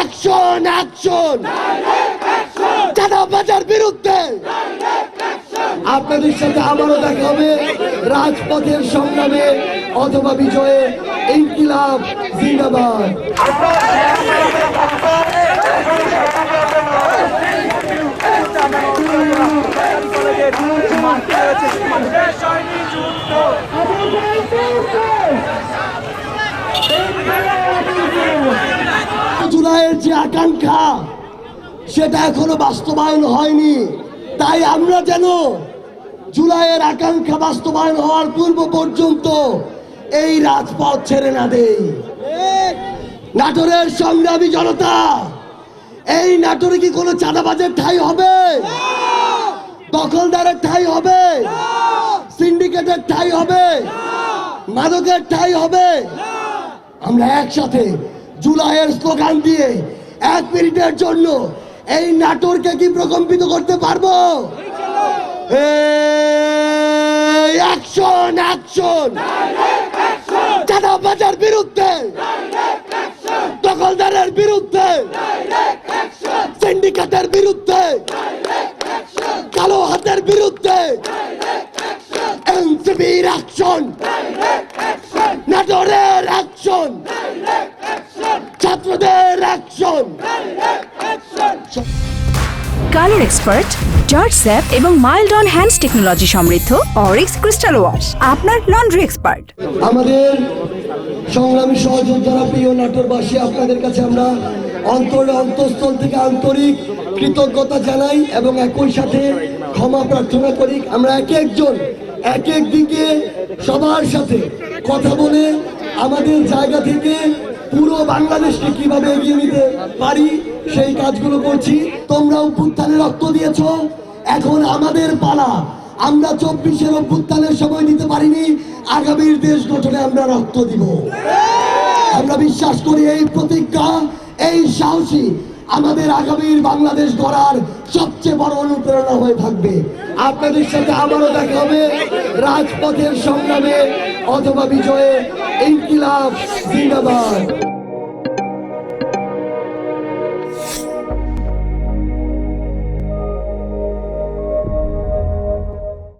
Action action চাঁদাবাজের বিরুদ্ধে। আপনাদের সাথে আবারও দেখা হবে রাজপথের সংগ্রামে অথবা বিজয়ে। ইনকিলাব জিন্দাবাদ। জুলাইয়ের যে আকাঙ্ক্ষা সেটা এখনো বাস্তবায়ন হয়নি, তাই আমরা যেন জুলাইয়ের আকাঙ্ক্ষা বাস্তবায়ন হওয়ার পূর্ব পর্যন্ত এই রাজপথ ছেড়ে না দেই। নাটোরের সংগ্রামী জনতা, এই নাটোরে কি কোনো চাঁদাবাজের ঠাঁই হবে? দখলদারের ঠাঁই হবে? সিন্ডিকেটের ঠাঁই হবে? মাদকের ঠাঁই হবে? আমরা একসাথে জুলাইয়ের স্লোগান দিয়ে 1 মিনিটের জন্য এই নাটোরকে কি প্রকম্পিত করতে পারবো? অ্যাকশন অ্যাকশন চাঁদাবাজের বিরুদ্ধে, দখলদারের বিরুদ্ধে, সিন্ডিকেটের বিরুদ্ধে, কালো হাতের বিরুদ্ধে এনসিবির অ্যাকশন, নাটোরের অ্যাকশন, ছাত্রদের action. Colour expert, George sap এবং মাইল্ড অন হ্যান্ডস টেকনোলজি সমৃদ্ধ অরিক্স ক্রিস্টাল ওয়াশ আপনার লন্ড্রি এক্সপার্ট। আমাদের সংগ্রামী সহযোদ্ধারা, প্রিয় নাটোরবাসী, আপনাদের কাছে আমরা অন্তঃস্থল থেকে আন্তরিক কৃতজ্ঞতা জানাই এবং একই সাথে ক্ষমা প্রার্থনা করি। আমরা এক একজন এক এক দিকে সবার সাথে কথা বলে আমাদের জায়গা থেকে পুরো বাংলাদেশকে কিভাবে এগিয়ে নিতে পারি সেই কাজগুলো করছি। তোমরা অভ্যুত্থানে রক্ত দিয়েছো, এখন আমাদের পালা। আমরা 24-এর অভ্যুত্থানের সময় দিতে পারিনি, আগামীর দেশ গঠনে আমরা রক্ত দিব। আমরা বিশ্বাস করি এই প্রতিজ্ঞা, এই সাহসী আমাদের আগামীর বাংলাদেশ গড়ার সবচেয়ে বড় অনুপ্রেরণা হয়ে থাকবে। আপনাদের সাথে আবারও দেখা হবে রাজপথের সংগ্রামে অথবা বিজয়ে। ইনকিলাব জিন্দাবাদ।